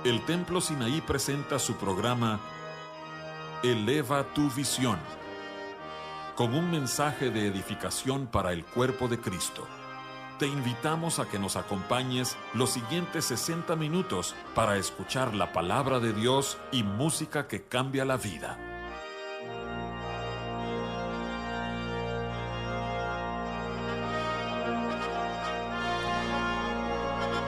El Templo Sinaí presenta su programa Eleva tu visión, con un mensaje de edificación para el cuerpo de Cristo. Te invitamos a que nos acompañes los siguientes 60 minutos para escuchar la palabra de Dios y música que cambia la vida.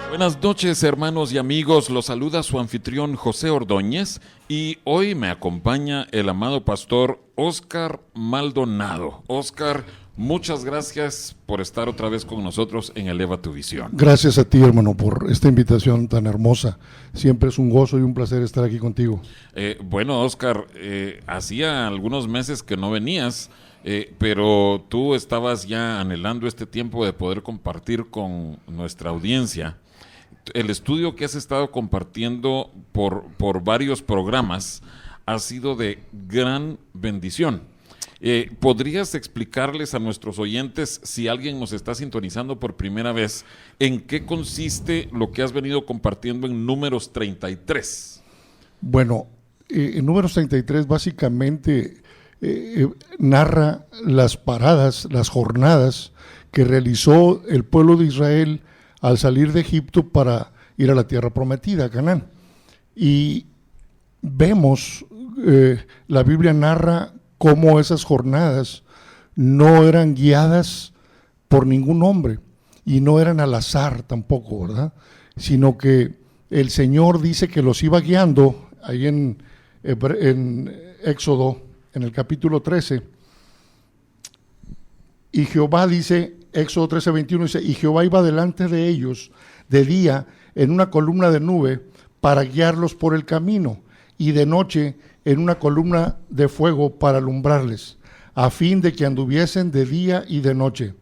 Buenas noches, hermanos y amigos. Los saluda su anfitrión José Ordóñez y hoy me acompaña el amado pastor Óscar Maldonado. Óscar, muchas gracias por estar otra vez con nosotros en Eleva tu Visión. Gracias a ti, hermano, por esta invitación tan hermosa. Siempre es un gozo y un placer estar aquí contigo. Bueno, Óscar, hacía algunos meses que no venías, pero tú estabas ya anhelando este tiempo de poder compartir con nuestra audiencia. El estudio que has estado compartiendo por varios programas ha sido de gran bendición. ¿Podrías explicarles a nuestros oyentes, si alguien nos está sintonizando por primera vez, en qué consiste lo que has venido compartiendo en Números 33? Bueno, en Números 33 básicamente narra las paradas, las jornadas que realizó el pueblo de Israel al salir de Egipto para ir a la tierra prometida, a Canaán. Y vemos, la Biblia narra cómo esas jornadas no eran guiadas por ningún hombre y no eran al azar tampoco, ¿verdad? Sino que el Señor dice que los iba guiando ahí en Éxodo, en el capítulo 13, y Jehová dice, Éxodo 13:21 dice, y Jehová iba delante de ellos de día en una columna de nube para guiarlos por el camino, y de noche en una columna de fuego para alumbrarles, a fin de que anduviesen de día y de noche.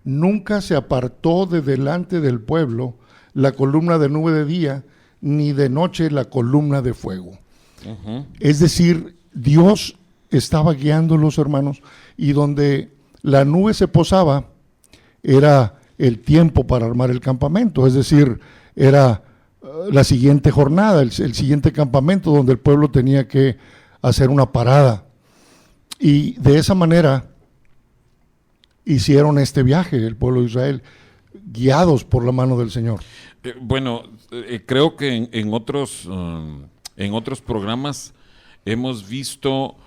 Nunca se apartó de delante del pueblo la columna de nube de día, ni de noche la columna de fuego. Uh-huh. Es decir, Dios estaba guiando los hermanos, y donde la nube se posaba era el tiempo para armar el campamento, es decir, era la siguiente jornada, el siguiente campamento donde el pueblo tenía que hacer una parada. Y de esa manera hicieron este viaje el pueblo de Israel, guiados por la mano del Señor. Creo que en otros programas hemos visto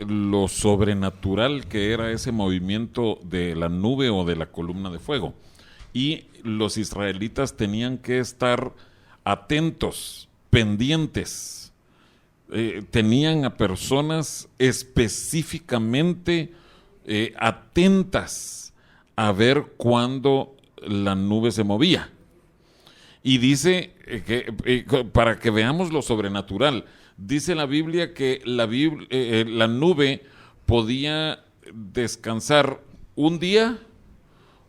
lo sobrenatural que era ese movimiento de la nube o de la columna de fuego. Y los israelitas tenían que estar atentos, pendientes. Tenían a personas específicamente atentas a ver cuándo la nube se movía. Y dice que para que veamos lo sobrenatural, dice la Biblia que la nube podía descansar un día,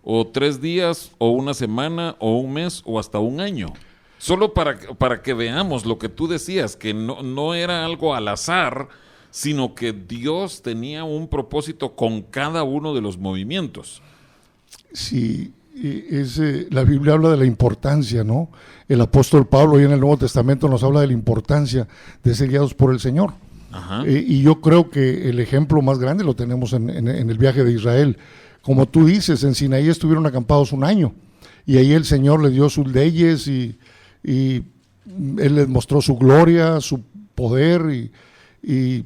o 3 días, o una semana, o un mes, o hasta un año. Solo para que veamos lo que tú decías, que no era algo al azar, sino que Dios tenía un propósito con cada uno de los movimientos. Sí, la Biblia habla de la importancia, ¿no? El apóstol Pablo, y en el Nuevo Testamento, nos habla de la importancia de ser guiados por el Señor. Y yo creo que el ejemplo más grande lo tenemos en el viaje de Israel. Como tú dices, en Sinaí estuvieron acampados un año, y ahí el Señor les dio sus leyes, y Él les mostró su gloria, su poder, y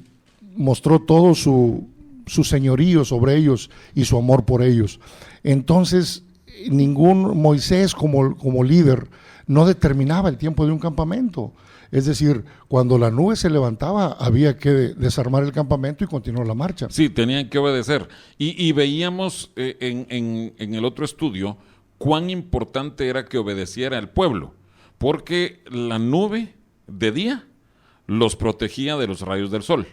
mostró todo su señorío sobre ellos y su amor por ellos. Entonces, ningún Moisés como líder no determinaba el tiempo de un campamento. Es decir, cuando la nube se levantaba, había que desarmar el campamento y continuar la marcha. Sí, tenían que obedecer. Y veíamos en el otro estudio cuán importante era que obedeciera el pueblo, porque la nube de día los protegía de los rayos del sol,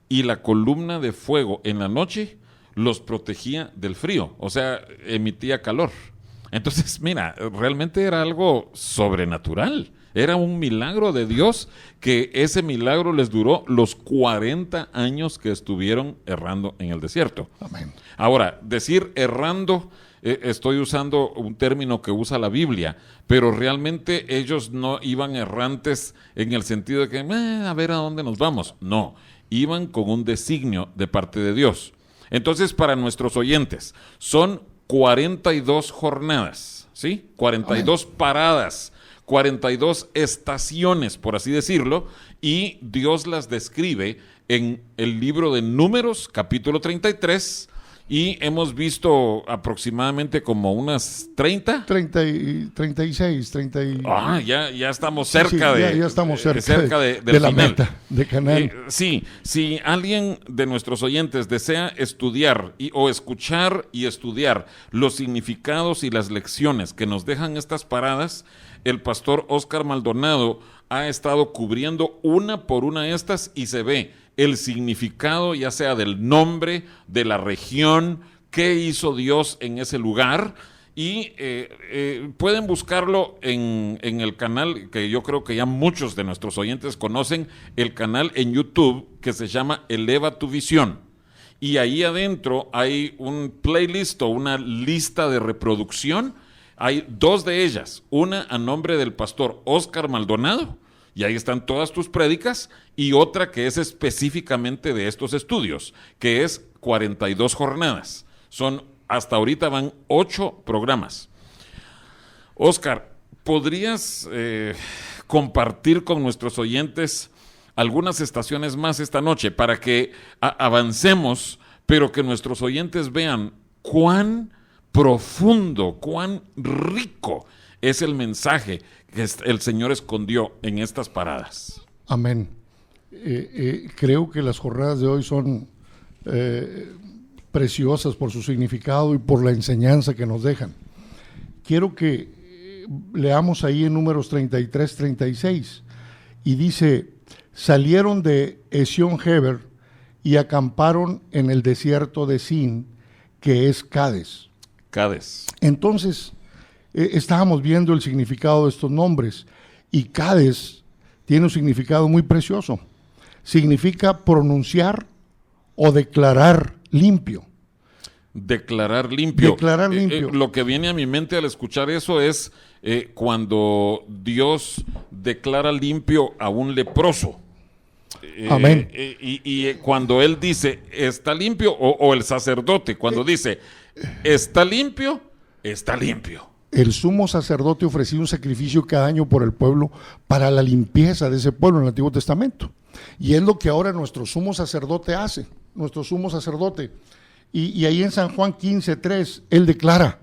y la columna de fuego en la noche los protegía del frío, o sea, emitía calor. Entonces, mira, realmente era algo sobrenatural. Era un milagro de Dios, que ese milagro les duró los 40 años que estuvieron errando en el desierto. Amén. Ahora, decir errando, estoy usando un término que usa la Biblia, pero realmente ellos no iban errantes en el sentido de que, a ver a dónde nos vamos. No, iban con un designio de parte de Dios. Entonces, para nuestros oyentes, son 42 jornadas, ¿sí? 42 paradas, 42 estaciones, por así decirlo, y Dios las describe en el libro de Números, capítulo 33, y hemos visto aproximadamente como unas 30. 36, 30 y... Ya estamos cerca ya estamos cerca del la final. meta de Canaán. Sí, si alguien de nuestros oyentes desea estudiar o escuchar y estudiar los significados y las lecciones que nos dejan estas paradas, el pastor Óscar Maldonado ha estado cubriendo una por una de estas y se ve el significado, ya sea del nombre, de la región, qué hizo Dios en ese lugar, y pueden buscarlo en el canal, que yo creo que ya muchos de nuestros oyentes conocen, el canal en YouTube que se llama Eleva tu Visión. Y ahí adentro hay un playlist o una lista de reproducción. Hay 2 de ellas, una a nombre del pastor Óscar Maldonado, y ahí están todas tus prédicas, y otra que es específicamente de estos estudios, que es 42 jornadas. Hasta ahorita van 8 programas. Óscar, ¿podrías compartir con nuestros oyentes algunas estaciones más esta noche para que avancemos, pero que nuestros oyentes vean cuán profundo, cuán rico es el mensaje que el Señor escondió en estas paradas? Amén. Creo que las jornadas de hoy son preciosas por su significado y por la enseñanza que nos dejan. Quiero que leamos ahí en Números 33, 36, y dice: salieron de Esión-Geber y acamparon en el desierto de Sin, que es Cades. Entonces, estábamos viendo el significado de estos nombres, y Cades tiene un significado muy precioso. Significa pronunciar o declarar limpio. Declarar limpio. Declarar limpio. Lo que viene a mi mente al escuchar eso es cuando Dios declara limpio a un leproso. Amén. Y cuando él dice, está limpio, o el sacerdote, cuando dice, está limpio, está limpio. El sumo sacerdote ofrecía un sacrificio cada año por el pueblo para la limpieza de ese pueblo en el Antiguo Testamento. Y es lo que ahora nuestro sumo sacerdote hace, nuestro sumo sacerdote. Y ahí en San Juan 15:3, él declara: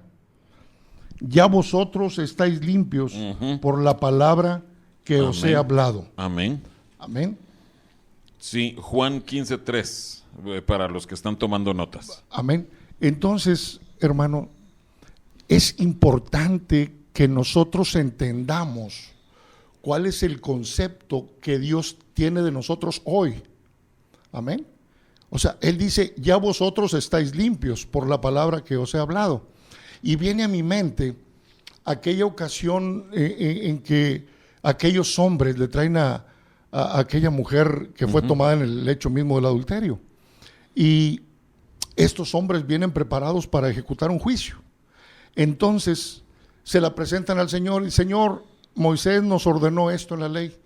ya vosotros estáis limpios por la palabra que os he hablado. Amén. Amén. Sí, Juan 15:3, para los que están tomando notas. Amén. Entonces, hermano, es importante que nosotros entendamos cuál es el concepto que Dios tiene de nosotros hoy. Amén. O sea, Él dice, ya vosotros estáis limpios por la palabra que os he hablado. Y viene a mi mente aquella ocasión en que aquellos hombres le traen a aquella mujer que fue tomada en el hecho mismo del adulterio. Y estos hombres vienen preparados para ejecutar un juicio. Entonces se la presentan al Señor y: Señor, Moisés nos ordenó esto en la ley.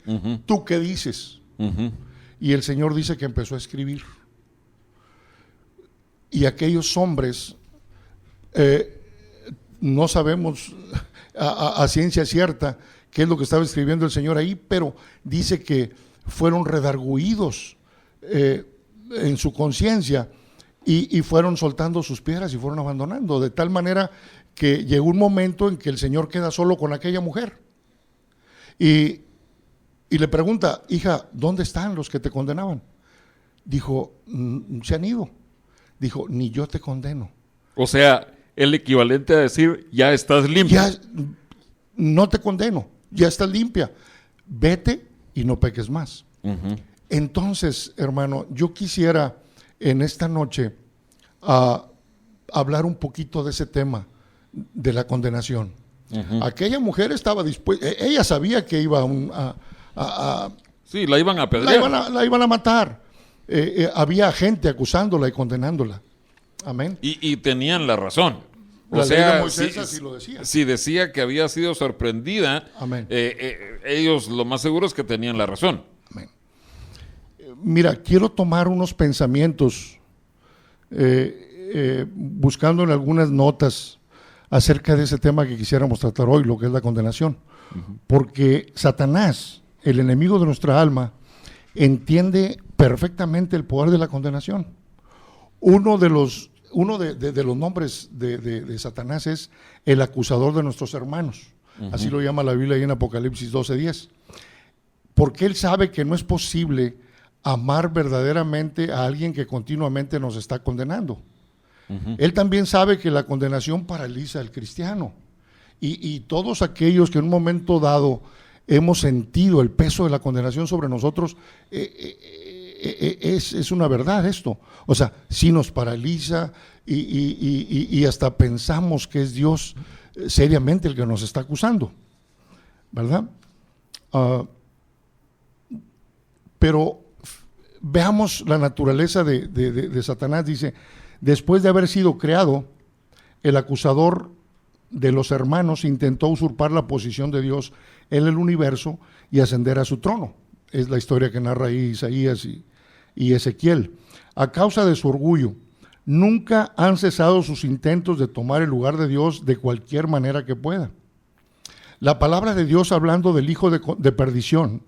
¿Tú qué dices? Y el Señor dice que empezó a escribir. Y aquellos hombres, no sabemos a ciencia cierta qué es lo que estaba escribiendo el Señor ahí, pero dice que fueron redargüidos en su conciencia y fueron soltando sus piedras y fueron abandonando, de tal manera que llegó un momento en que el Señor queda solo con aquella mujer y le pregunta: hija, ¿dónde están los que te condenaban? Dijo: se han ido. Dijo: ni yo te condeno. O sea, el equivalente a decir: ya estás limpia. Ya no te condeno, ya estás limpia, vete y no peques más. Entonces, hermano, yo quisiera en esta noche hablar un poquito de ese tema de la condenación. Aquella mujer estaba dispuesta, ella sabía que iba Sí, la iban a apedrear. la iban a matar. Había gente acusándola y condenándola. Amén. Y tenían la razón. O La ley sea, de Moisés así lo decía. si decía que había sido sorprendida, Amén. Ellos lo más seguro es que tenían la razón. Amén. Mira, quiero tomar unos pensamientos, buscando en algunas notas acerca de ese tema que quisiéramos tratar hoy, lo que es la condenación. Porque Satanás, el enemigo de nuestra alma, entiende perfectamente el poder de la condenación. Uno de los nombres de Satanás es el acusador de nuestros hermanos. Así lo llama la Biblia ahí en Apocalipsis 12:10. Porque él sabe que no es posible amar verdaderamente a alguien que continuamente nos está condenando. Él también sabe que la condenación paraliza al cristiano. Y todos aquellos que en un momento dado hemos sentido el peso de la condenación sobre nosotros, es una verdad esto. O sea, sí nos paraliza y hasta pensamos que es Dios seriamente el que nos está acusando, ¿verdad? Pero veamos la naturaleza de Satanás. Dice, después de haber sido creado, el acusador de los hermanos intentó usurpar la posición de Dios en el universo y ascender a su trono. Es la historia que narra ahí Isaías y Ezequiel. A causa de su orgullo, nunca han cesado sus intentos de tomar el lugar de Dios de cualquier manera que pueda. La palabra de Dios, hablando del hijo de perdición,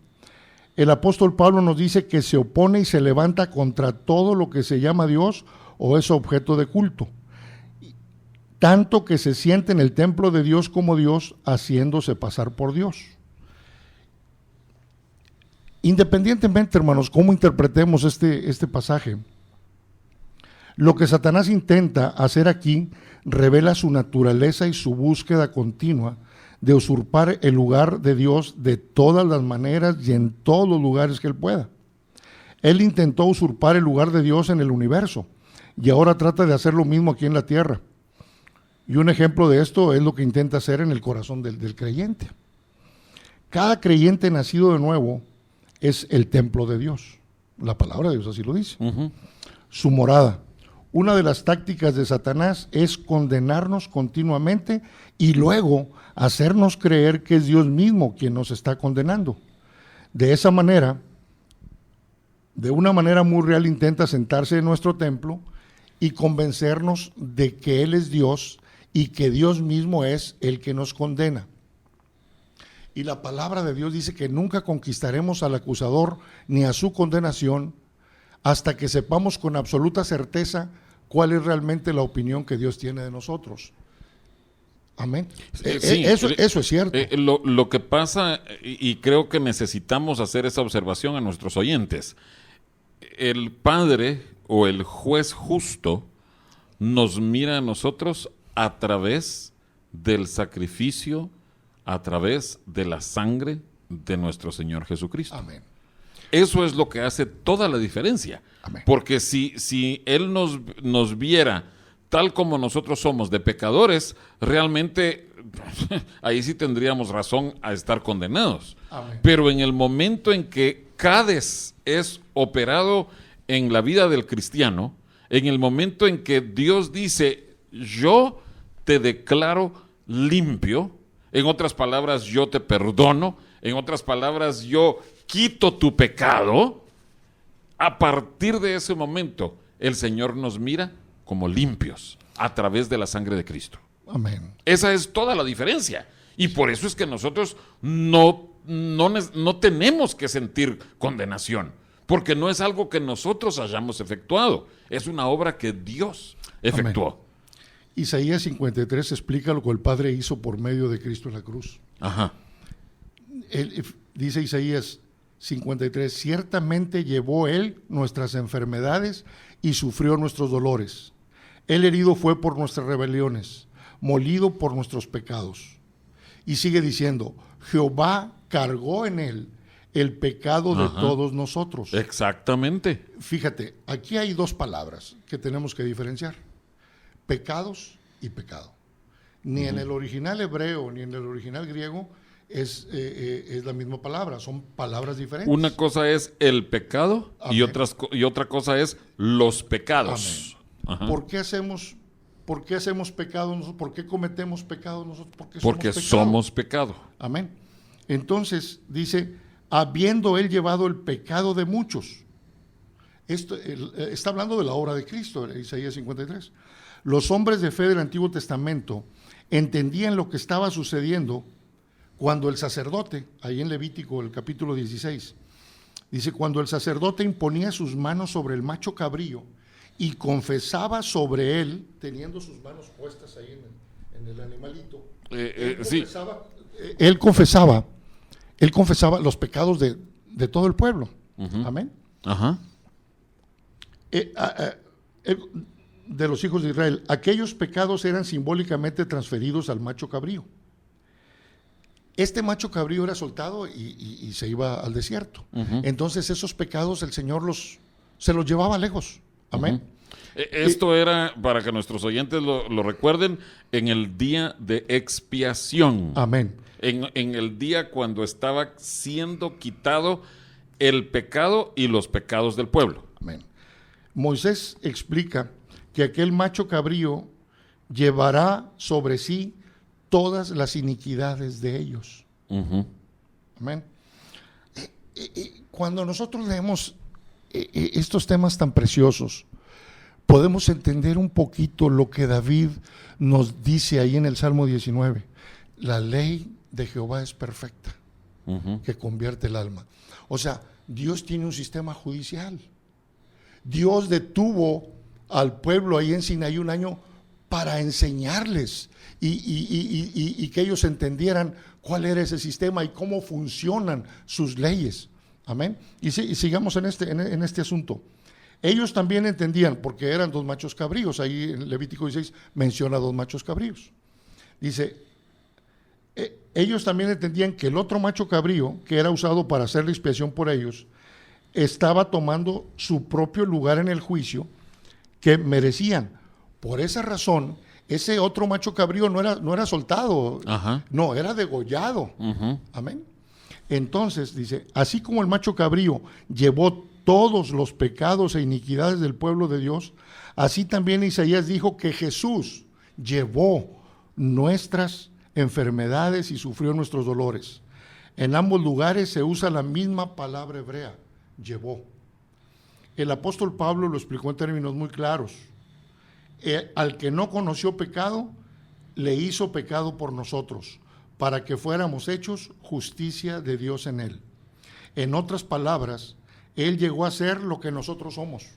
el apóstol Pablo nos dice que se opone y se levanta contra todo lo que se llama Dios o es objeto de culto, tanto que se siente en el templo de Dios como Dios, haciéndose pasar por Dios. Independientemente, hermanos, cómo interpretemos este pasaje, lo que Satanás intenta hacer aquí revela su naturaleza y su búsqueda continua de usurpar el lugar de Dios de todas las maneras y en todos los lugares que él pueda. Él intentó usurpar el lugar de Dios en el universo y ahora trata de hacer lo mismo aquí en la tierra. Y un ejemplo de esto es lo que intenta hacer en el corazón del creyente. Cada creyente nacido de nuevo es el templo de Dios. La palabra de Dios así lo dice. Su morada. Una de las tácticas de Satanás es condenarnos continuamente y luego hacernos creer que es Dios mismo quien nos está condenando. De esa manera, de una manera muy real, intenta sentarse en nuestro templo y convencernos de que Él es Dios y que Dios mismo es el que nos condena. Y la palabra de Dios dice que nunca conquistaremos al acusador ni a su condenación hasta que sepamos con absoluta certeza cuál es realmente la opinión que Dios tiene de nosotros. Amén. Sí, eso es cierto. Lo que pasa, y creo que necesitamos hacer esa observación a nuestros oyentes, el Padre o el juez justo nos mira a nosotros a través del sacrificio, a través de la sangre de nuestro Señor Jesucristo. Amén. Eso es lo que hace toda la diferencia. Amén. Porque si Él nos viera tal como nosotros somos de pecadores, realmente ahí sí tendríamos razón a estar condenados. Amén. Pero en el momento en que Cades es operado en la vida del cristiano, en el momento en que Dios dice, yo te declaro limpio, en otras palabras, yo te perdono, en otras palabras, yo quito tu pecado, a partir de ese momento, el Señor nos mira como limpios a través de la sangre de Cristo. Amén. Esa es toda la diferencia. Y por eso es que nosotros no tenemos que sentir condenación, porque no es algo que nosotros hayamos efectuado, es una obra que Dios efectuó. Amén. Isaías 53 explica lo que el Padre hizo por medio de Cristo en la cruz. Ajá. Dice Isaías 53, ciertamente llevó Él nuestras enfermedades y sufrió nuestros dolores. Él herido fue por nuestras rebeliones, molido por nuestros pecados. Y sigue diciendo, Jehová cargó en Él el pecado de todos nosotros. Exactamente. Fíjate, aquí hay dos palabras que tenemos que diferenciar. Pecados y pecado. Ni en el original hebreo ni en el original griego es la misma palabra, son palabras diferentes. Una cosa es el pecado y Amén. y otra cosa es los pecados. Ajá. ¿Por qué hacemos pecado nosotros? ¿Por qué cometemos pecado nosotros? Porque somos pecado. Amén. Entonces dice, habiendo él llevado el pecado de muchos. Está hablando de la obra de Cristo, Isaías 53. Los hombres de fe del Antiguo Testamento entendían lo que estaba sucediendo cuando el sacerdote, ahí en Levítico, el capítulo 16, dice, cuando el sacerdote imponía sus manos sobre el macho cabrío y confesaba sobre él, teniendo sus manos puestas ahí en el animalito, él confesaba los pecados de todo el pueblo. Amén. Ajá. De los hijos de Israel, aquellos pecados eran simbólicamente transferidos al macho cabrío. Este macho cabrío era soltado y se iba al desierto. Entonces esos pecados el Señor se los llevaba lejos. Amén. Esto era, para que nuestros oyentes lo recuerden, en el día de expiación. Amén. En el día cuando estaba siendo quitado el pecado y los pecados del pueblo. Amén. Moisés explica que aquel macho cabrío llevará sobre sí todas las iniquidades de ellos. Amén. Cuando nosotros leemos estos temas tan preciosos, podemos entender un poquito lo que David nos dice ahí en el Salmo 19. La ley de Jehová es perfecta, que convierte el alma. O sea, Dios tiene un sistema judicial. Dios detuvo al pueblo ahí en Sinaí un año para enseñarles y que ellos entendieran cuál era ese sistema y cómo funcionan sus leyes. Amén. Y sigamos en este asunto. Ellos también entendían, porque eran dos machos cabríos, ahí en Levítico 16 menciona dos machos cabríos. Dice, ellos también entendían que el otro macho cabrío, que era usado para hacer la expiación por ellos, estaba tomando su propio lugar en el juicio que merecían. Por esa razón, ese otro macho cabrío no era soltado, no, era degollado. Amén. Entonces, dice, así como el macho cabrío llevó todos los pecados e iniquidades del pueblo de Dios, así también Isaías dijo que Jesús llevó nuestras enfermedades y sufrió nuestros dolores. En ambos lugares se usa la misma palabra hebrea, llevó. El apóstol Pablo lo explicó en términos muy claros. Al que no conoció pecado, le hizo pecado por nosotros, para que fuéramos hechos justicia de Dios en él. En otras palabras, él llegó a ser lo que nosotros somos,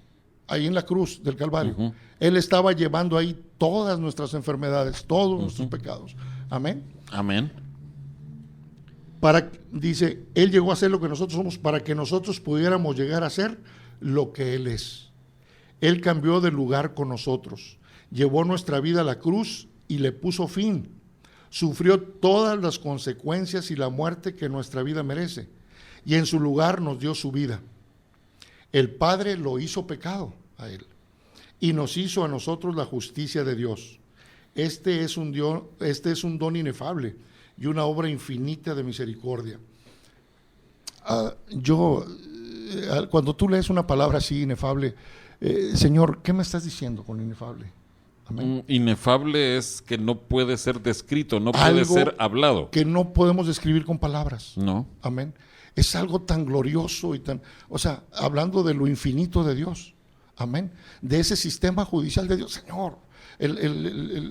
ahí en la cruz del Calvario. Él estaba llevando ahí todas nuestras enfermedades, todos nuestros pecados. Amén. Amén. Dice, él llegó a ser lo que nosotros somos para que nosotros pudiéramos llegar a ser lo que él es. Él cambió de lugar con nosotros, llevó nuestra vida a la cruz y le puso fin. Sufrió todas las consecuencias y la muerte que nuestra vida merece, y en su lugar nos dio su vida. El Padre lo hizo pecado a él y nos hizo a nosotros la justicia de Dios. Este es un don inefable y una obra infinita de misericordia. Cuando tú lees una palabra así, inefable, Señor, ¿qué me estás diciendo con inefable? Amén. Inefable es que no puede ser descrito, no puede ser hablado. Que no podemos describir con palabras. No. Amén. Es algo tan glorioso hablando de lo infinito de Dios. Amén. De ese sistema judicial de Dios, Señor.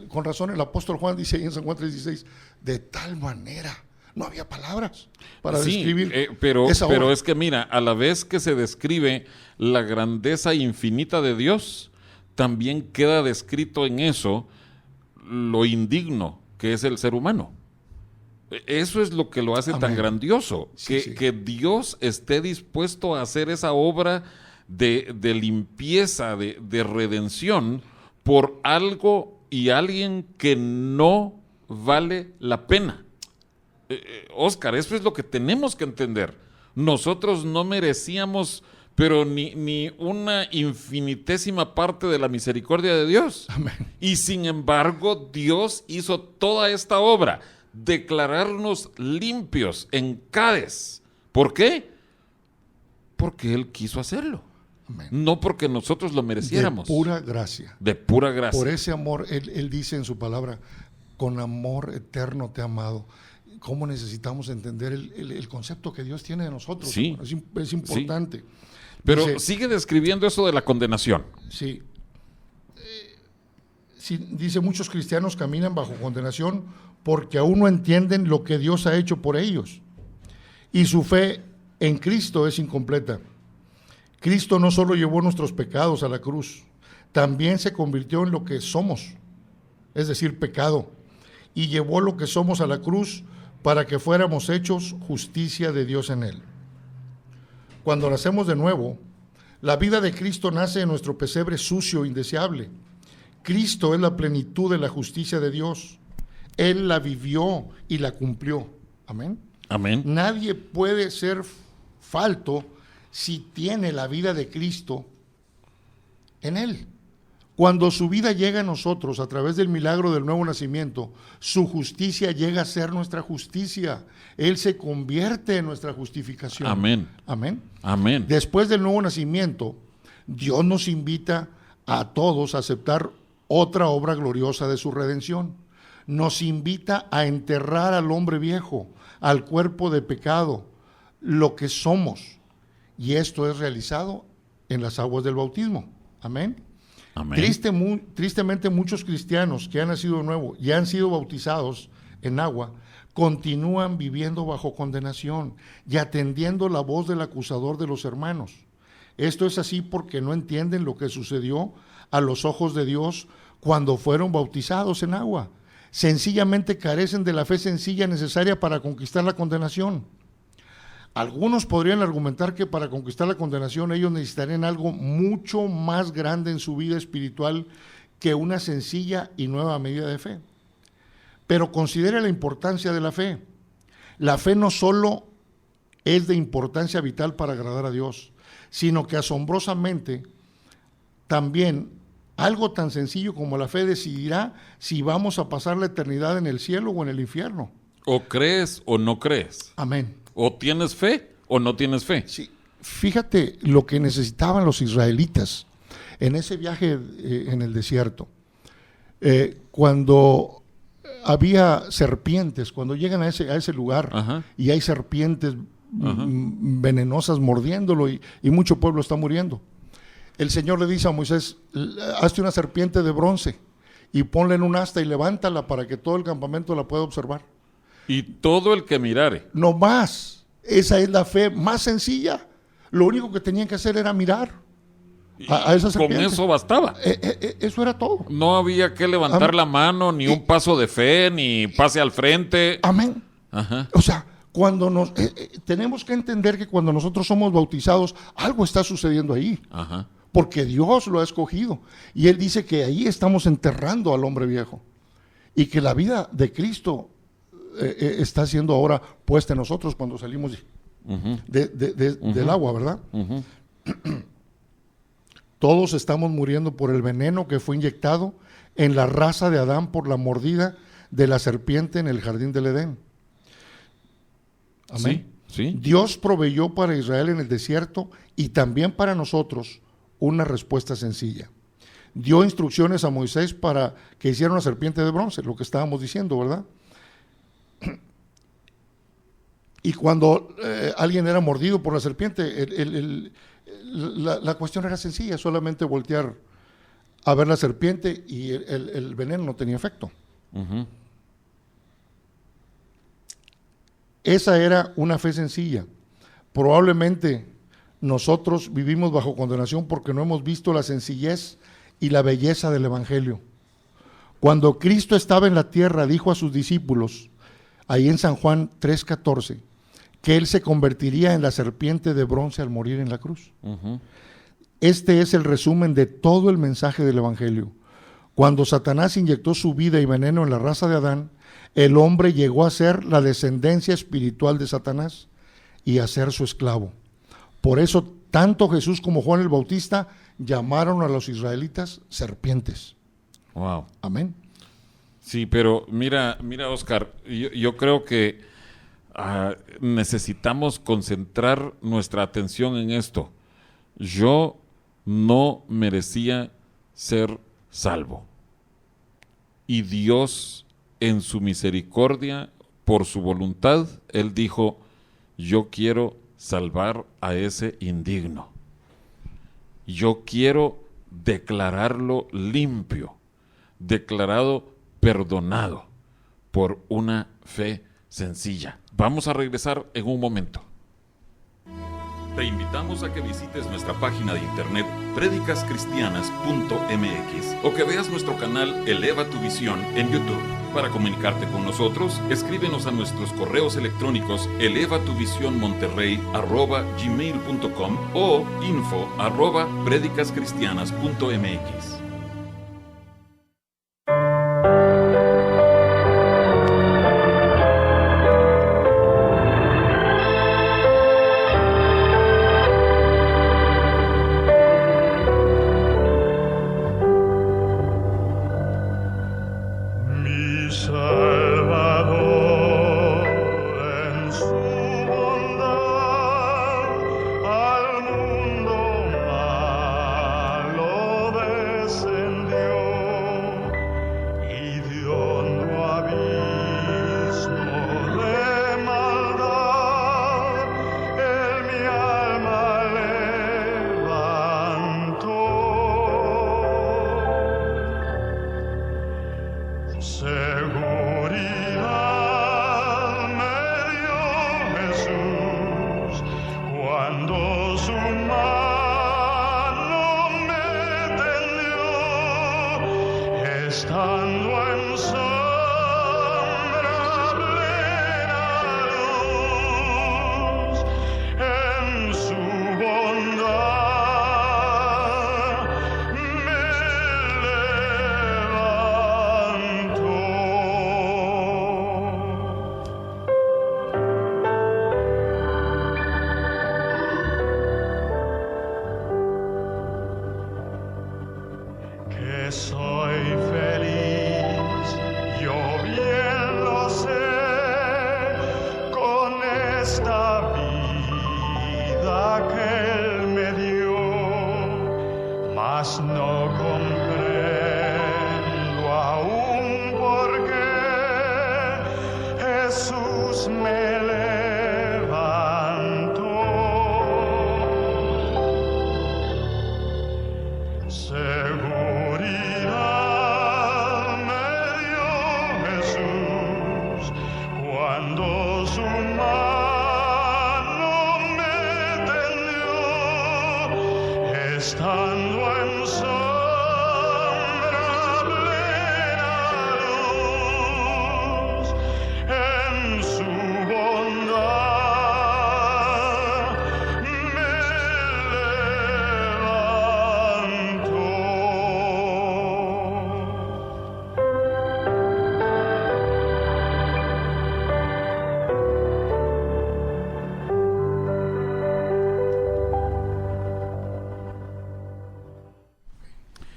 Con razón el apóstol Juan dice ahí en San Juan 3:16, de tal manera, no había palabras para describir pero esa obra. Pero es que mira, a la vez que se describe la grandeza infinita de Dios, también queda descrito en eso lo indigno que es el ser humano. Eso es lo que lo hace tan grandioso, que Dios esté dispuesto a hacer esa obra de limpieza, de redención, por algo y alguien que no vale la pena. Oscar, eso es lo que tenemos que entender. Nosotros no merecíamos pero ni una infinitésima parte de la misericordia de Dios. Amén. Y sin embargo, Dios hizo toda esta obra, declararnos limpios en Cádiz. ¿Por qué? Porque Él quiso hacerlo. Amén. No porque nosotros lo mereciéramos. De pura gracia. De pura gracia. Por ese amor, él dice en su palabra, con amor eterno te he amado. ¿Cómo necesitamos entender el concepto que Dios tiene de nosotros? Sí. Es importante. Sí. Pero Dice, sigue describiendo eso de la condenación. sí. Sí, dice, muchos cristianos caminan bajo condenación porque aún no entienden lo que Dios ha hecho por ellos. Y su fe en Cristo es incompleta. Cristo no solo llevó nuestros pecados a la cruz, también se convirtió en lo que somos, es decir, pecado, y llevó lo que somos a la cruz para que fuéramos hechos justicia de Dios en él. Cuando nacemos de nuevo, la vida de Cristo nace en nuestro pesebre sucio e indeseable. Cristo es la plenitud de la justicia de Dios. Él la vivió y la cumplió. Amén. Amén. Nadie puede ser falto si tiene la vida de Cristo en él. Cuando su vida llega a nosotros a través del milagro del nuevo nacimiento, su justicia llega a ser nuestra justicia. Él se convierte en nuestra justificación. Amén. Amén. Amén. Después del nuevo nacimiento, Dios nos invita a todos a aceptar otra obra gloriosa de su redención. Nos invita a enterrar al hombre viejo, al cuerpo de pecado, lo que somos. Y esto es realizado en las aguas del bautismo. Amén. Amén. Tristemente muchos cristianos que han nacido de nuevo y han sido bautizados en agua continúan viviendo bajo condenación y atendiendo la voz del acusador de los hermanos. Esto es así porque no entienden lo que sucedió a los ojos de Dios cuando fueron bautizados en agua. Sencillamente carecen de la fe sencilla necesaria para conquistar la condenación. Algunos podrían argumentar que para conquistar la condenación ellos necesitarían algo mucho más grande en su vida espiritual que una sencilla y nueva medida de fe. Pero considere la importancia de la fe. La fe no solo es de importancia vital para agradar a Dios, sino que asombrosamente también algo tan sencillo como la fe decidirá si vamos a pasar la eternidad en el cielo o en el infierno. O crees o no crees. Amén. O tienes fe o no tienes fe. Sí. Fíjate lo que necesitaban los israelitas en ese viaje en el desierto. Cuando había serpientes, cuando llegan a ese lugar, Ajá. y hay serpientes venenosas mordiéndolo y mucho pueblo está muriendo. El Señor le dice a Moisés, hazte una serpiente de bronce y ponla en un asta y levántala para que todo el campamento la pueda observar. Y todo el que mirare. No más, esa es la fe más sencilla. Lo único que tenían que hacer era mirar a esa serpiente. Con eso bastaba. Eso era todo. No había que levantar la mano, ni un paso de fe, ni pase al frente. Amén. Ajá. O sea, cuando tenemos que entender que cuando nosotros somos bautizados, algo está sucediendo ahí. Ajá. Porque Dios lo ha escogido. Y Él dice que ahí estamos enterrando al hombre viejo. Y que la vida de Cristo está siendo ahora puesta en nosotros cuando salimos del agua, ¿verdad? Uh-huh. Todos estamos muriendo por el veneno que fue inyectado en la raza de Adán por la mordida de la serpiente en el jardín del Edén. Amén. Sí, sí. Dios proveyó para Israel en el desierto y también para nosotros una respuesta sencilla. Dio instrucciones a Moisés para que hiciera una serpiente de bronce, lo que estábamos diciendo, ¿verdad? Y cuando alguien era mordido por la serpiente, la cuestión era sencilla, solamente voltear a ver la serpiente y el veneno no tenía efecto. Uh-huh. Esa era una fe sencilla. Probablemente nosotros vivimos bajo condenación porque no hemos visto la sencillez y la belleza del Evangelio. Cuando Cristo estaba en la tierra, dijo a sus discípulos, ahí en San Juan 3:14, que Él se convertiría en la serpiente de bronce al morir en la cruz. Uh-huh. Este es el resumen de todo el mensaje del Evangelio. Cuando Satanás inyectó su vida y veneno en la raza de Adán, el hombre llegó a ser la descendencia espiritual de Satanás y a ser su esclavo. Por eso tanto Jesús como Juan el Bautista llamaron a los israelitas serpientes. Wow. Amén. Sí, pero mira, Oscar, yo creo que necesitamos concentrar nuestra atención en esto. Yo no merecía ser salvo. Y Dios, en su misericordia, por su voluntad, Él dijo, yo quiero salvar a ese indigno. Yo quiero declararlo limpio, declarado perdonado por una fe sencilla. Vamos a regresar en un momento. Te invitamos a que visites nuestra página de internet predicascristianas.mx o que veas nuestro canal Eleva tu Visión en YouTube. Para comunicarte con nosotros, escríbenos a nuestros correos electrónicos elevatuvisionmonterrey@gmail.com o info@predicascristianas.mx.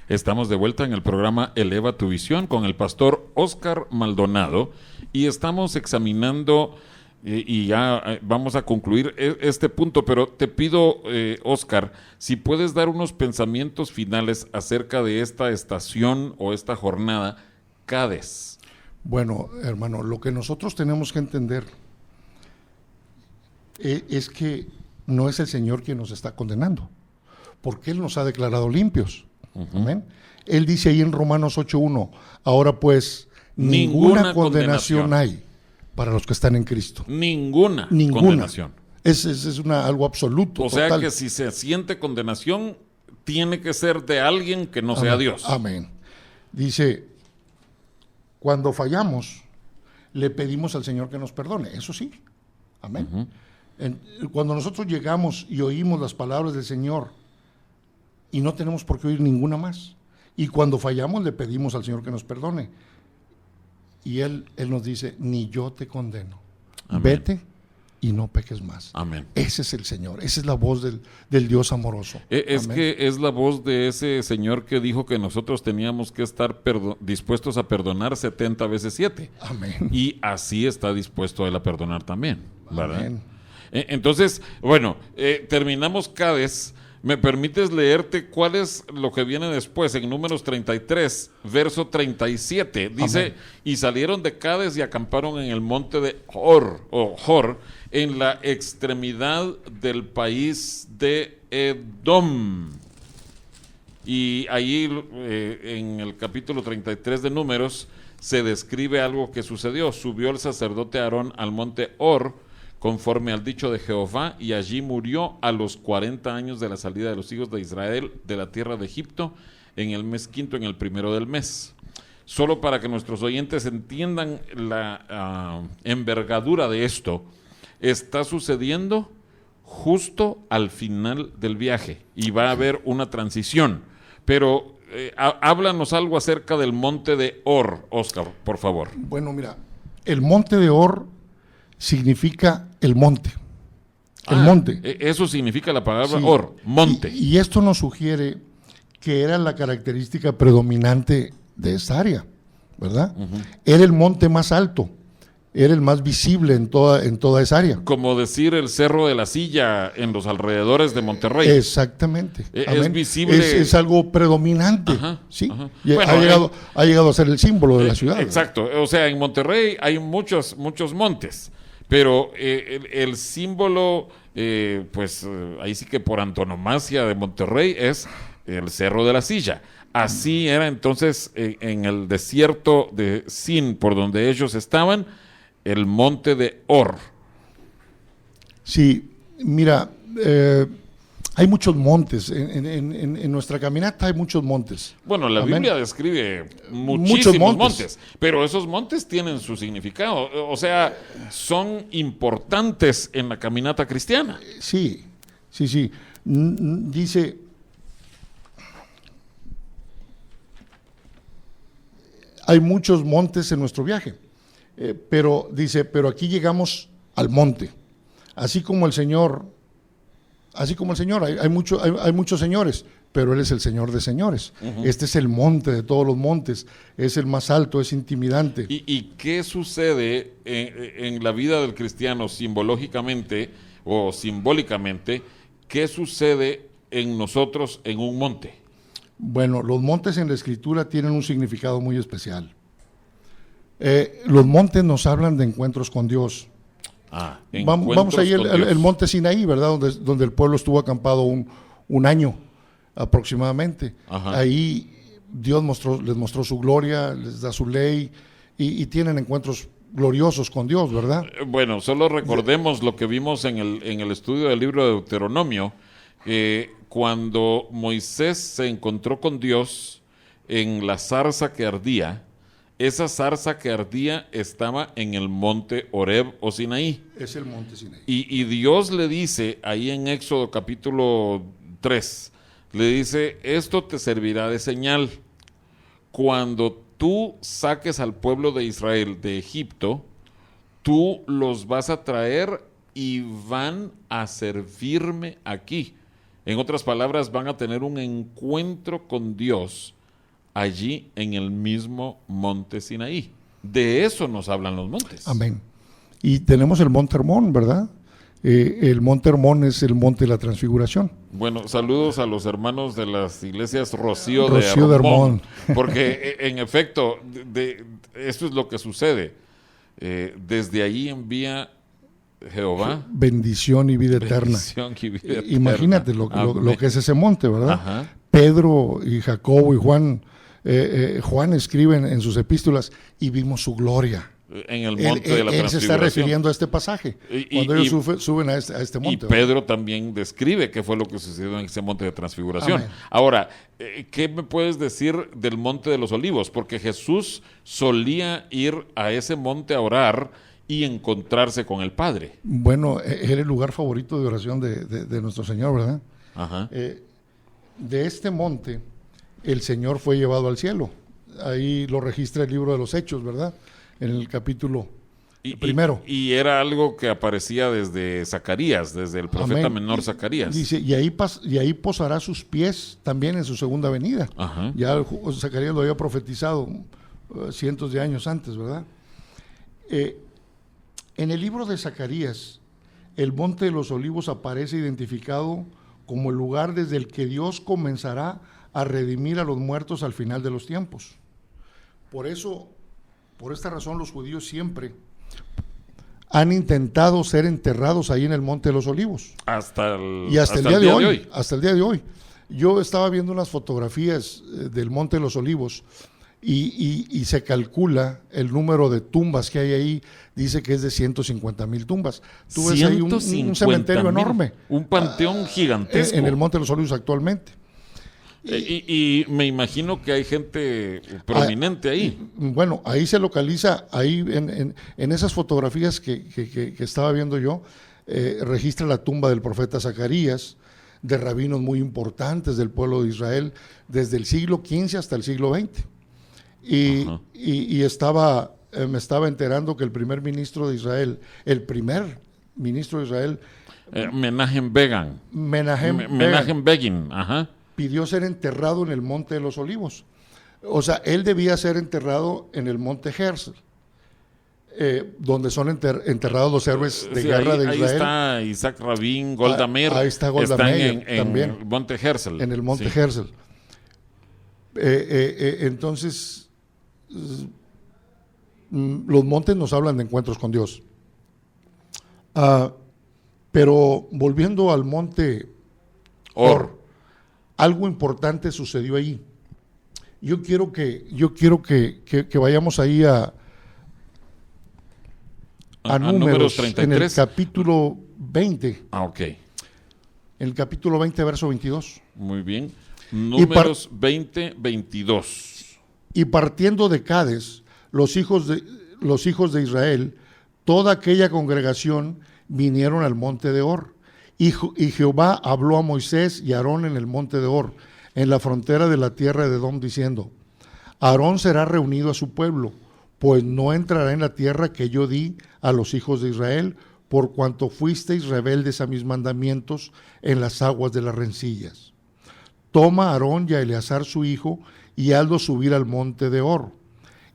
Estamos de vuelta en el programa Eleva tu Visión con el pastor Oscar Maldonado y estamos examinando y ya vamos a concluir este punto, pero te pido, Oscar, si puedes dar unos pensamientos finales acerca de esta estación o esta jornada Cades. Bueno, hermano, lo que nosotros tenemos que entender es que no es el Señor quien nos está condenando, porque Él nos ha declarado limpios. Amén. Él dice ahí en Romanos 8:1, ahora pues ninguna condenación hay para los que están en Cristo. Ninguna condenación. Es algo absoluto. O total. sea que si se siente condenación, tiene que ser de alguien que no sea Dios. Amén. Dice, cuando fallamos, le pedimos al Señor que nos perdone. Eso sí. Amén. Cuando nosotros llegamos y oímos las palabras del Señor, y no tenemos por qué oír ninguna más. Y cuando fallamos le pedimos al Señor que nos perdone. Y Él nos dice, ni yo te condeno. Amén. Vete y no peques más. Amén. Ese es el Señor, esa es la voz del Dios amoroso. Es Amén. que es la voz de ese Señor que dijo que nosotros teníamos que estar dispuestos a perdonar 70 veces 7. Amén. Y así está dispuesto Él a perdonar también, ¿verdad? Amén. Entonces, bueno, terminamos Cades. ¿Me permites leerte cuál es lo que viene después? En Números 33, verso 37, dice, Amén. y salieron de Cades y acamparon en el monte de Hor, en la extremidad del país de Edom. Y ahí en el capítulo 33 de Números se describe algo que sucedió. Subió el sacerdote Aarón al monte Hor, conforme al dicho de Jehová, y allí murió a los 40 años de la salida de los hijos de Israel de la tierra de Egipto, en el mes quinto, en el primero del mes. Solo para que nuestros oyentes entiendan la envergadura de esto, está sucediendo justo al final del viaje, y va a haber una transición. Pero háblanos algo acerca del monte de Hor, Oscar, por favor. Bueno, mira, el monte de Hor significa el monte. El monte. Eso significa la palabra Sí. Hor, monte. Y esto nos sugiere que era la característica predominante de esta área, ¿verdad? Era el monte más alto, era el más visible en toda esa área. Como decir el Cerro de la Silla en los alrededores de Monterrey. Exactamente. Es Amén. visible. Es algo predominante. Ajá, ¿sí? ajá. Y Bueno, ha llegado a ser el símbolo de la ciudad. Exacto. O sea, en Monterrey hay muchos montes, pero el símbolo, ahí sí que por antonomasia de Monterrey es el Cerro de la Silla. Así era entonces en el desierto de Sin, por donde ellos estaban, el monte de Hor. Sí, mira, hay muchos montes. En nuestra caminata hay muchos montes. Bueno, la Amén. Biblia describe Muchos muchísimos montes. montes, pero esos montes tienen su significado, o sea, son importantes en la caminata cristiana. Sí. Dice, hay muchos montes en nuestro viaje, pero dice, pero aquí llegamos al monte. Así como el Señor, hay muchos señores, pero Él es el Señor de señores. Este es el monte de todos los montes, es el más alto, es intimidante. ¿Y qué sucede en la vida del cristiano simbológicamente o simbólicamente? ¿Qué sucede en nosotros en un monte? Bueno, los montes en la Escritura tienen un significado muy especial. Los montes nos hablan de encuentros con Dios. Vamos ahí el monte Sinaí, ¿verdad? Donde el pueblo estuvo acampado un año aproximadamente. Ajá. Ahí Dios les mostró su gloria, les da su ley y tienen encuentros gloriosos con Dios, ¿verdad? Bueno, solo recordemos lo que vimos en el estudio del libro de Deuteronomio, cuando Moisés se encontró con Dios en la zarza que ardía. Esa zarza que ardía estaba en el monte Horeb o Sinaí. Es el monte Sinaí. Y Dios le dice, ahí en Éxodo capítulo 3, le dice, esto te servirá de señal. Cuando tú saques al pueblo de Israel de Egipto, tú los vas a traer y van a servirme aquí. En otras palabras, van a tener un encuentro con Dios allí en el mismo monte Sinaí. De eso nos hablan los montes. Amén. Y tenemos el monte Hermón, ¿verdad? El monte Hermón es el monte de la transfiguración. Bueno, saludos a los hermanos de las iglesias Rocío de Hermón. Porque en efecto, esto es lo que sucede. Desde ahí envía Jehová bendición y vida eterna. Imagínate lo que es ese monte, ¿verdad? Ajá. Pedro y Jacobo y Juan escriben en sus epístolas y vimos su gloria. En el monte de la transfiguración. Él se está refiriendo a este pasaje, cuando ellos suben a este monte. Y Pedro también describe qué fue lo que sucedió en ese monte de transfiguración. Amén. Ahora, ¿qué me puedes decir del monte de los olivos? Porque Jesús solía ir a ese monte a orar y encontrarse con el Padre. Bueno, era el lugar favorito de oración de nuestro Señor, ¿verdad? Ajá. De este monte, el Señor fue llevado al cielo. Ahí lo registra el libro de los Hechos, ¿verdad? En el capítulo primero. Y era algo que aparecía desde Zacarías, desde el profeta Amén. menor Zacarías. Dice, y ahí posará sus pies también en su segunda venida. Ajá. Ya Zacarías lo había profetizado cientos de años antes, ¿verdad? En el libro de Zacarías, el Monte de los Olivos aparece identificado como el lugar desde el que Dios comenzará a redimir a los muertos al final de los tiempos. Por esta razón, los judíos siempre han intentado ser enterrados ahí en el Monte de los Olivos. Hasta el día de hoy. Hasta el día de hoy. Yo estaba viendo unas fotografías del Monte de los Olivos y se calcula el número de tumbas que hay ahí, dice que es de 150,000 tumbas. Tú ves ahí un cementerio enorme. Un panteón gigantesco. En el Monte de los Olivos actualmente. Y me imagino que hay gente prominente ahí. Bueno, ahí se localiza, ahí en esas fotografías que estaba viendo yo, registra la tumba del profeta Zacarías, de rabinos muy importantes del pueblo de Israel, desde el siglo XV hasta el siglo XX. Y me estaba enterando que el primer ministro de Israel, Menachem Begin, ajá, pidió ser enterrado en el Monte de los Olivos. O sea, él debía ser enterrado en el Monte Herzl, donde son enterrados los héroes de guerra de Israel. Ahí está Isaac Rabin, Golda Meir. Ahí está Golda Meir también. En Monte Herzl. En el Monte Herzl. Entonces, los montes nos hablan de encuentros con Dios. Pero volviendo al Monte Or, algo importante sucedió ahí. Yo quiero que vayamos ahí a Números 33. En el capítulo 20. Ok. En el capítulo 20, verso 22. Muy bien. Números 20, 22. Y partiendo de Cades, los hijos de Israel, toda aquella congregación vinieron al monte de Or. Y Jehová habló a Moisés y a Aarón en el monte de Or, en la frontera de la tierra de Edom, diciendo: Aarón será reunido a su pueblo, pues no entrará en la tierra que yo di a los hijos de Israel, por cuanto fuisteis rebeldes a mis mandamientos en las aguas de las rencillas. Toma a Aarón y a Eleazar su hijo, y hazlo subir al monte de Or.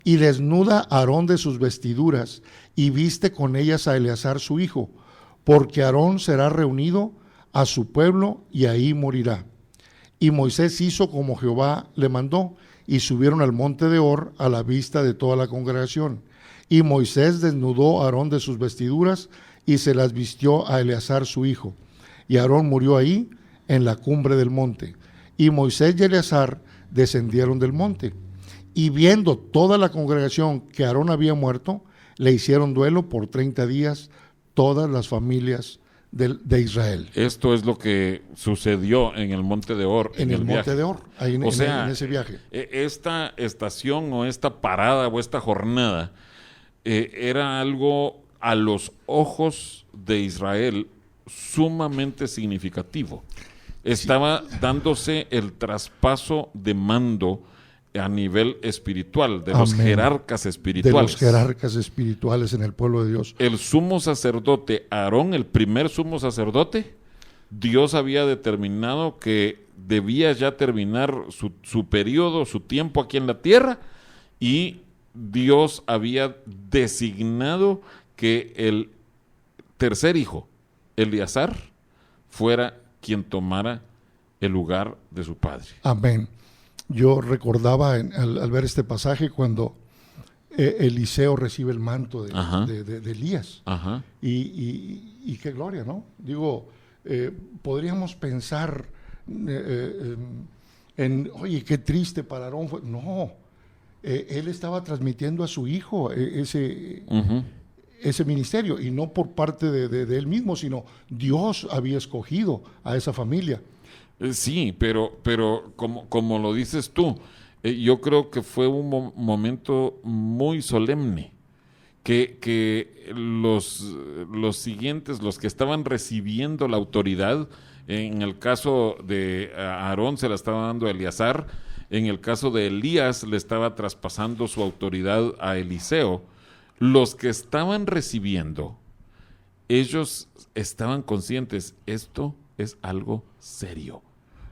Y desnuda a Aarón de sus vestiduras, y viste con ellas a Eleazar su hijo, porque Aarón será reunido a su pueblo y ahí morirá. Y Moisés hizo como Jehová le mandó, y subieron al monte de Or a la vista de toda la congregación. Y Moisés desnudó a Aarón de sus vestiduras y se las vistió a Eleazar su hijo. Y Aarón murió ahí en la cumbre del monte. Y Moisés y Eleazar descendieron del monte. Y viendo toda la congregación que Aarón había muerto, le hicieron duelo por 30 días todas las familias de Israel. Esto es lo que sucedió en el Monte de Or. En el Monte de Or, ahí en ese viaje. Esta estación o esta parada o esta jornada era algo a los ojos de Israel sumamente significativo. Estaba dándose el traspaso de mando a nivel espiritual, de los jerarcas espirituales. De los jerarcas espirituales en el pueblo de Dios. El sumo sacerdote Aarón, el primer sumo sacerdote, Dios había determinado que debía ya terminar su periodo, su tiempo aquí en la tierra, y Dios había designado que el tercer hijo, Eleazar, fuera quien tomara el lugar de su padre. Amén. Yo recordaba al ver este pasaje cuando Eliseo recibe el manto de Elías. Ajá. Y qué gloria, ¿no? Digo, podríamos pensar oye, qué triste para Aarón. No, él estaba transmitiendo a su hijo ese ministerio, y no por parte de él mismo, sino Dios había escogido a esa familia. Sí, pero como lo dices tú, yo creo que fue un momento muy solemne, que los siguientes, los que estaban recibiendo la autoridad, en el caso de Aarón se la estaba dando a Eleazar, en el caso de Elías le estaba traspasando su autoridad a Eliseo. los que estaban recibiendo, ellos estaban conscientes, esto es algo serio.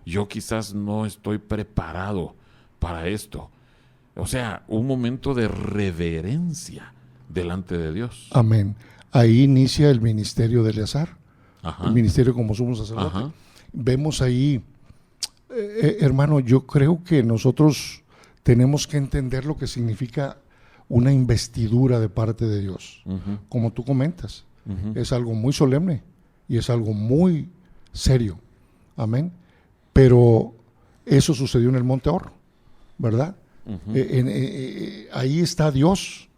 Yo quizás no estoy preparado para esto. O sea, un momento de reverencia delante de Dios. Amén. Ahí inicia el ministerio de Eleazar, Ajá. el ministerio como sumo sacerdote. Ajá. Vemos ahí, hermano, yo creo que nosotros tenemos que entender lo que significa una investidura de parte de Dios. Uh-huh. Como tú comentas, Uh-huh. es algo muy solemne y es algo muy serio. Amén. Pero eso sucedió en el Monte Or, ¿verdad? Uh-huh. Ahí está Dios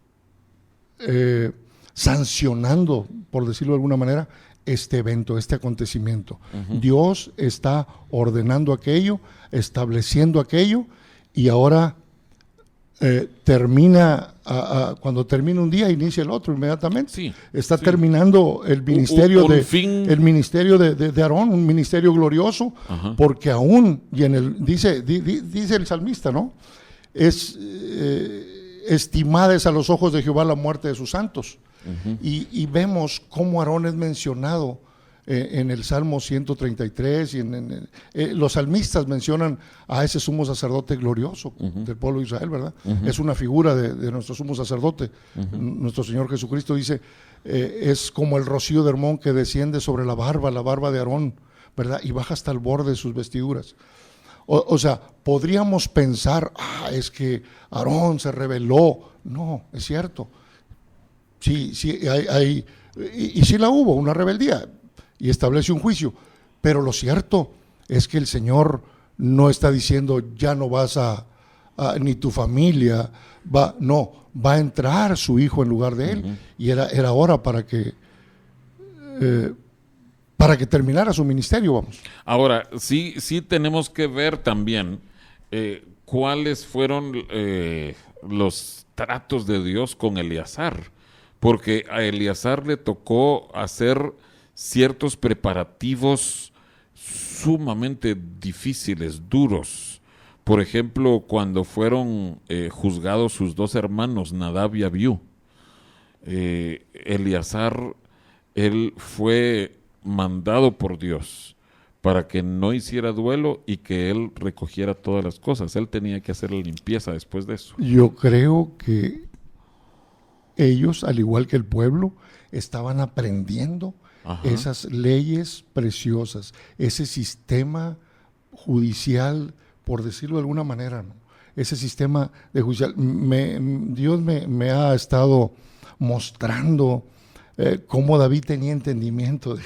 sancionando, por decirlo de alguna manera, este evento, este acontecimiento. Uh-huh. Dios está ordenando aquello, estableciendo aquello, y ahora termina, cuando termina un día, inicia el otro inmediatamente. Sí, está sí. terminando el ministerio, el ministerio de Aarón, un ministerio glorioso, Ajá. porque aún, y en el dice el salmista, ¿no? Es estimada es a los ojos de Jehová la muerte de sus santos. Uh-huh. Y vemos cómo Aarón es mencionado en el Salmo 133, y los salmistas mencionan a ese sumo sacerdote glorioso uh-huh. del pueblo de Israel, ¿verdad? Uh-huh. Es una figura de nuestro sumo sacerdote. Uh-huh. Nuestro Señor Jesucristo dice, es como el rocío de Hermón que desciende sobre la barba de Aarón, ¿verdad? Y baja hasta el borde de sus vestiduras. O sea, podríamos pensar, es que Aarón se rebeló. No, es cierto. Sí, hay y sí la hubo, una rebeldía, y establece un juicio. Pero lo cierto es que el Señor no está diciendo, ya no vas ni tu familia, va a entrar su hijo en lugar de él. Uh-huh. Y era hora para que terminara su ministerio, vamos. Ahora, sí tenemos que ver también cuáles fueron los tratos de Dios con Eleazar, porque a Eleazar le tocó hacer ciertos preparativos sumamente difíciles, duros. Por ejemplo, cuando fueron juzgados sus dos hermanos, Nadab y Abiú, Eleazar, él fue mandado por Dios para que no hiciera duelo y que él recogiera todas las cosas. Él tenía que hacer la limpieza después de eso. Yo creo que ellos, al igual que el pueblo, estaban aprendiendo Ajá. esas leyes preciosas, ese sistema judicial, por decirlo de alguna manera, ¿no? Ese sistema de judicial. Dios me ha estado mostrando cómo David tenía entendimiento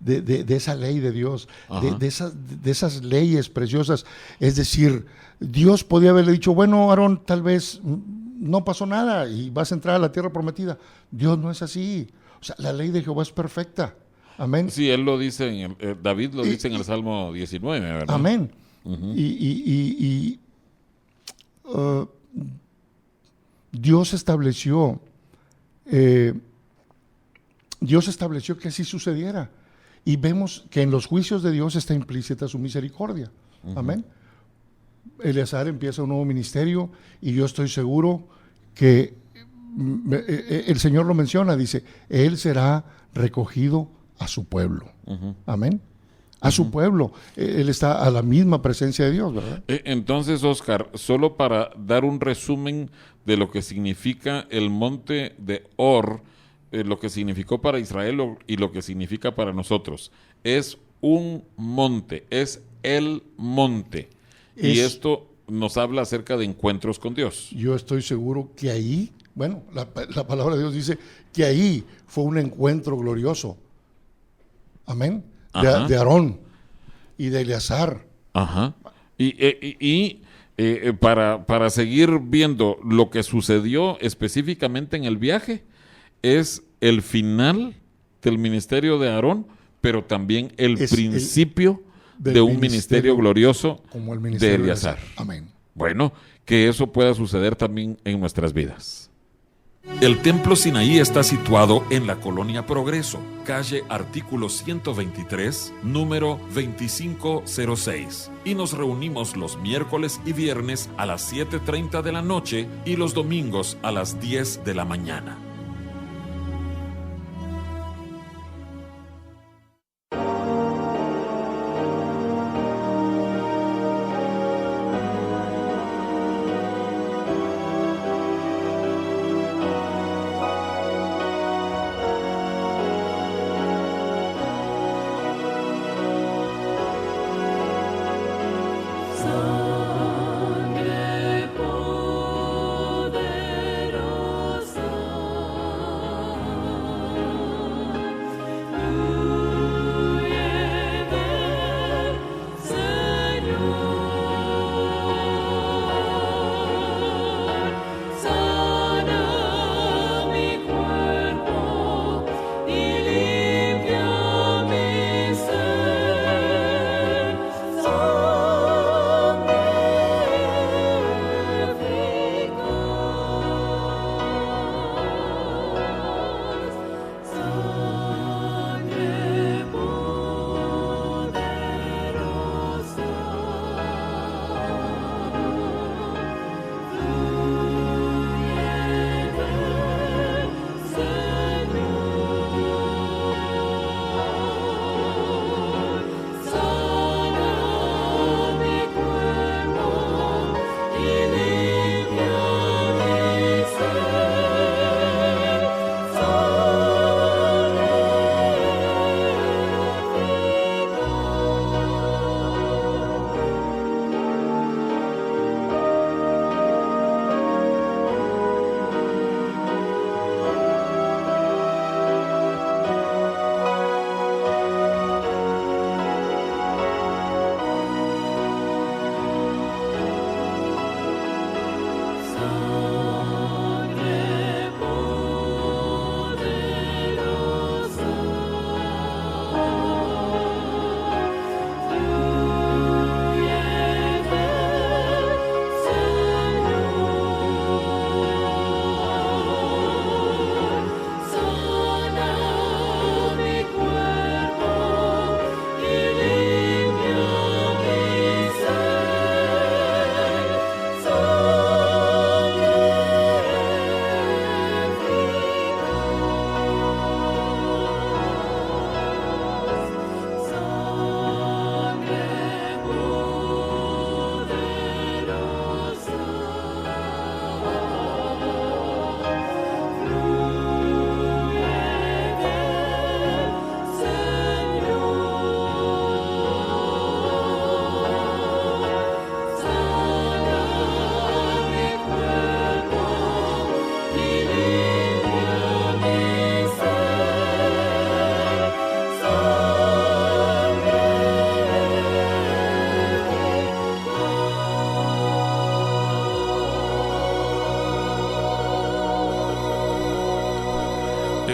de esa ley de Dios, de esas leyes preciosas. Es decir, Dios podía haberle dicho, bueno, Aarón, tal vez no pasó nada y vas a entrar a la tierra prometida. Dios no es así. O sea, la ley de Jehová es perfecta. Amén. Sí, él lo dice, David lo dice en el Salmo 19, ¿verdad? Amén. Uh-huh. Dios estableció que así sucediera. Y vemos que en los juicios de Dios está implícita su misericordia. Uh-huh. Amén. Eleazar empieza un nuevo ministerio y yo estoy seguro que el Señor lo menciona, dice, él será recogido a su pueblo. Uh-huh. Amén. A uh-huh. su pueblo. Él está a la misma presencia de Dios, ¿verdad? Entonces, Oscar, solo para dar un resumen de lo que significa el monte de Or, lo que significó para Israel y lo que significa para nosotros. Es un monte, es el monte. Y esto nos habla acerca de encuentros con Dios. Yo estoy seguro que ahí, bueno, la palabra de Dios dice que ahí fue un encuentro glorioso. Amén. De Aarón y de Eleazar. Ajá. Y para seguir viendo lo que sucedió específicamente en el viaje, es el final del ministerio de Aarón, pero también el principio de un ministerio glorioso como el ministerio de Eleazar. Amén. Bueno, que eso pueda suceder también en nuestras vidas. El Templo Sinaí está situado en la Colonia Progreso, calle Artículo 123, número 2506. Y nos reunimos los miércoles y viernes a las 7:30 de la noche y los domingos a las 10 de la mañana.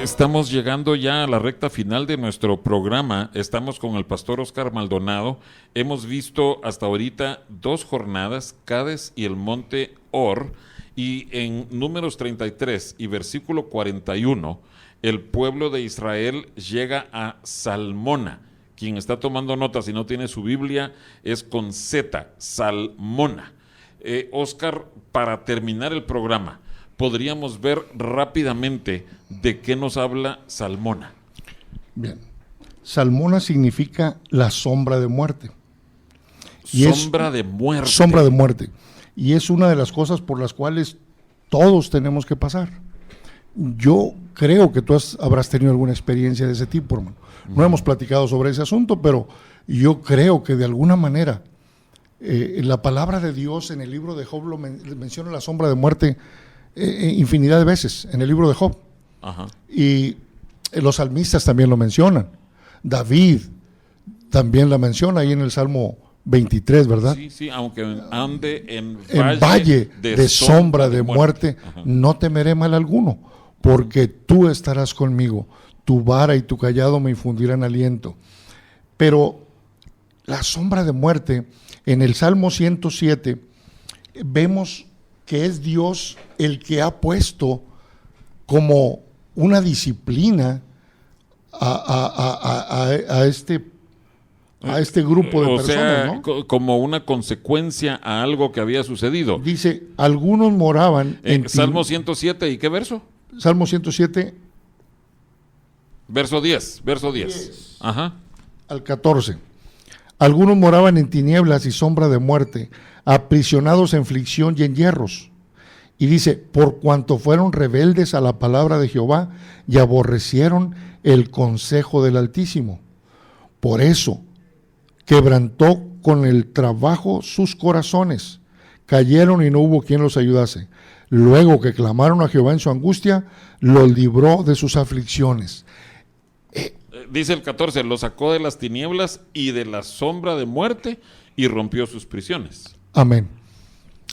Estamos llegando ya a la recta final de nuestro programa. Estamos con el pastor Oscar Maldonado. Hemos visto hasta ahorita 2 jornadas, Cades y el monte Or, y en Números 33 y versículo 41, el pueblo de Israel llega a Salmona. Quien está tomando notas y no tiene su Biblia es con Z, Salmona. Oscar, para terminar el programa, podríamos ver rápidamente de qué nos habla Salmona. Bien, Salmona significa la sombra de muerte. Sombra de muerte. Sombra de muerte. Y es una de las cosas por las cuales todos tenemos que pasar. Yo creo que tú habrás tenido alguna experiencia de ese tipo, hermano. No hemos platicado sobre ese asunto, pero yo creo que de alguna manera la palabra de Dios en el libro de Job menciona la sombra de muerte infinidad de veces en el libro de Job. Ajá. Y los salmistas también lo mencionan. David también la menciona ahí en el Salmo 23, ¿verdad? Sí, aunque ande en valle de sombra de muerte, no temeré mal alguno, porque tú estarás conmigo, tu vara y tu callado me infundirán aliento. Pero la sombra de muerte, en el Salmo 107, vemos que es Dios el que ha puesto como una disciplina a este grupo de personas, ¿no? Como una consecuencia a algo que había sucedido. Dice, algunos moraban en Salmo 107, ¿y qué verso? Salmo 107. Verso 10. Ajá. Al 14. Algunos moraban en tinieblas y sombra de muerte, aprisionados en aflicción y en hierros. Y dice, por cuanto fueron rebeldes a la palabra de Jehová y aborrecieron el consejo del Altísimo. Por eso quebrantó con el trabajo sus corazones, cayeron y no hubo quien los ayudase. Luego que clamaron a Jehová en su angustia, los libró de sus aflicciones. Dice el 14, lo sacó de las tinieblas y de la sombra de muerte y rompió sus prisiones. Amén.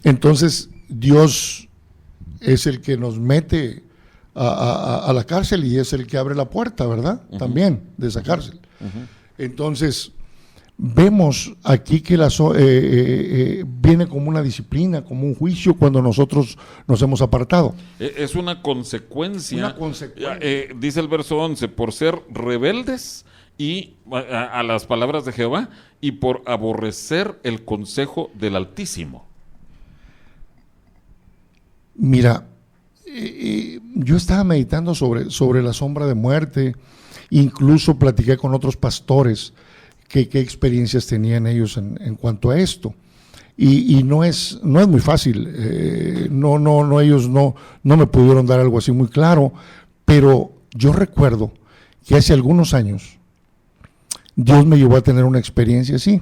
Entonces, Dios es el que nos mete a la cárcel y es el que abre la puerta, ¿verdad? También de esa cárcel. Entonces, vemos aquí que viene como una disciplina, como un juicio cuando nosotros nos hemos apartado. Es una consecuencia. Dice el verso 11, por ser rebeldes y a las palabras de Jehová y por aborrecer el consejo del Altísimo. Mira, yo estaba meditando sobre la sombra de muerte, incluso platiqué con otros pastores qué experiencias tenían ellos en cuanto a esto. Y no es muy fácil, ellos no me pudieron dar algo así muy claro, pero yo recuerdo que hace algunos años Dios me llevó a tener una experiencia así.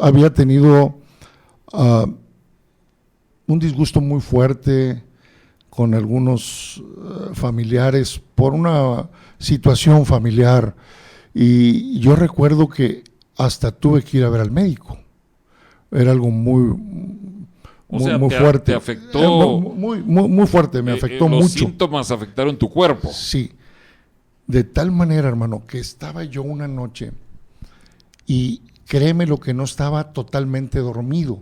Había tenido un disgusto muy fuerte con algunos familiares por una situación familiar, y yo recuerdo que hasta tuve que ir a ver al médico. Era algo muy fuerte. ¿Te afectó? Muy fuerte, me afectó los mucho. Los síntomas afectaron tu cuerpo. Sí, de tal manera, hermano, que estaba yo una noche y créeme lo que no estaba totalmente dormido,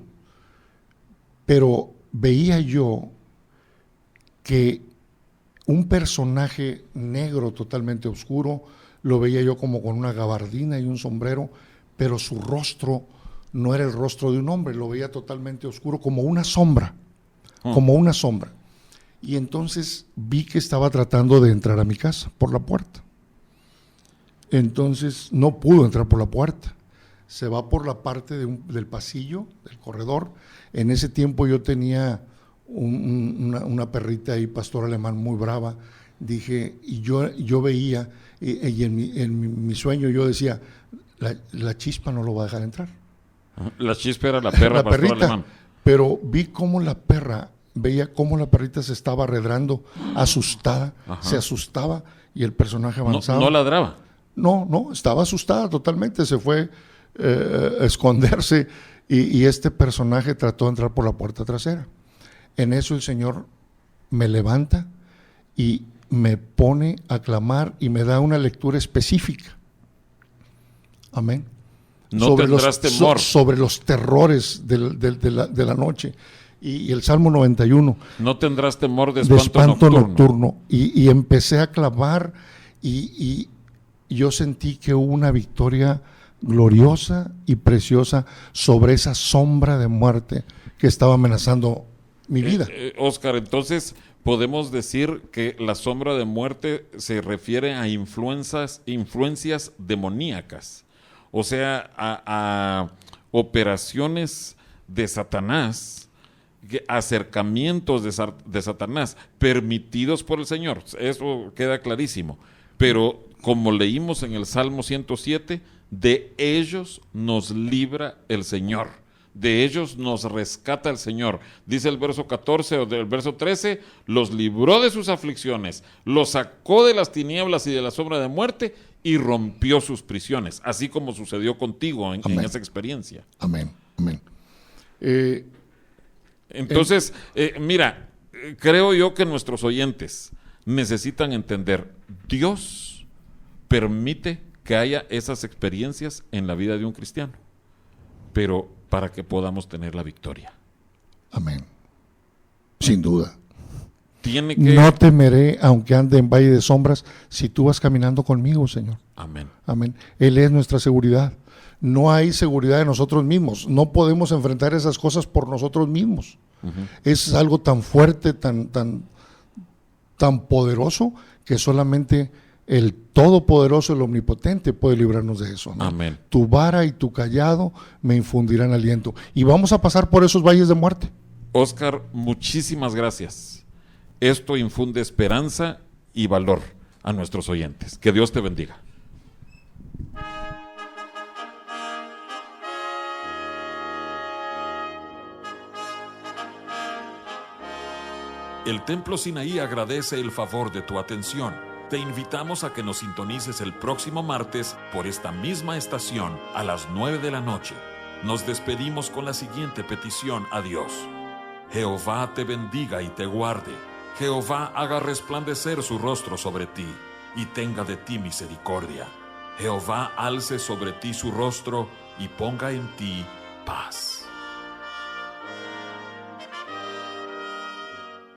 pero veía yo que un personaje negro totalmente oscuro, lo veía yo como con una gabardina y un sombrero, pero su rostro no era el rostro de un hombre, lo veía totalmente oscuro, como una sombra, como una sombra. Y entonces vi que estaba tratando de entrar a mi casa por la puerta. Entonces no pudo entrar por la puerta, se va por la parte del pasillo, del corredor. En ese tiempo yo tenía una perrita ahí, pastor alemán, muy brava. Dije, y yo veía, y en mi sueño yo decía, la chispa no lo va a dejar entrar. La chispa era la perra, la pastor perrita, alemán. Pero vi cómo veía cómo la perrita se estaba arredrando, asustada. Ajá. Se asustaba y el personaje avanzaba. ¿No ladraba? No, estaba asustada totalmente, se fue a esconderse y este personaje trató de entrar por la puerta trasera. En eso el Señor me levanta y me pone a clamar y me da una lectura específica. Amén. No tendrás temor. Sobre los terrores de la noche. Y el Salmo 91. No tendrás temor de espanto nocturno. Y empecé a clamar y yo sentí que hubo una victoria gloriosa y preciosa sobre esa sombra de muerte que estaba amenazando mi vida. Oscar, entonces podemos decir que la sombra de muerte se refiere a influencias demoníacas, o sea, a operaciones de Satanás, acercamientos de Satanás permitidos por el Señor. Eso queda clarísimo. Pero como leímos en el Salmo 107, de ellos nos libra el Señor, de ellos nos rescata el Señor. Dice el verso 14 o del verso 13, los libró de sus aflicciones, los sacó de las tinieblas y de la sombra de muerte y rompió sus prisiones, así como sucedió contigo en esa experiencia. Amén, amén. Entonces, mira, creo yo que nuestros oyentes necesitan entender, Dios permite que haya esas experiencias en la vida de un cristiano, pero para que podamos tener la victoria. Amén. Sin duda. No temeré aunque ande en valle de sombras, si tú vas caminando conmigo, Señor. Amén. Amén. Él es nuestra seguridad. No hay seguridad de nosotros mismos. No podemos enfrentar esas cosas por nosotros mismos. Es algo tan fuerte, tan poderoso, que solamente el Todopoderoso, el Omnipotente puede librarnos de eso. Amén. Tu vara y tu callado me infundirán aliento. Y vamos a pasar por esos valles de muerte. Oscar, muchísimas gracias. Esto infunde esperanza y valor a nuestros oyentes. Que Dios te bendiga. El Templo Sinaí agradece el favor de tu atención. Te invitamos a que nos sintonices el próximo martes por esta misma estación a las 9 de la noche. Nos despedimos con la siguiente petición a Dios. Jehová te bendiga y te guarde. Jehová haga resplandecer su rostro sobre ti y tenga de ti misericordia. Jehová alce sobre ti su rostro y ponga en ti paz.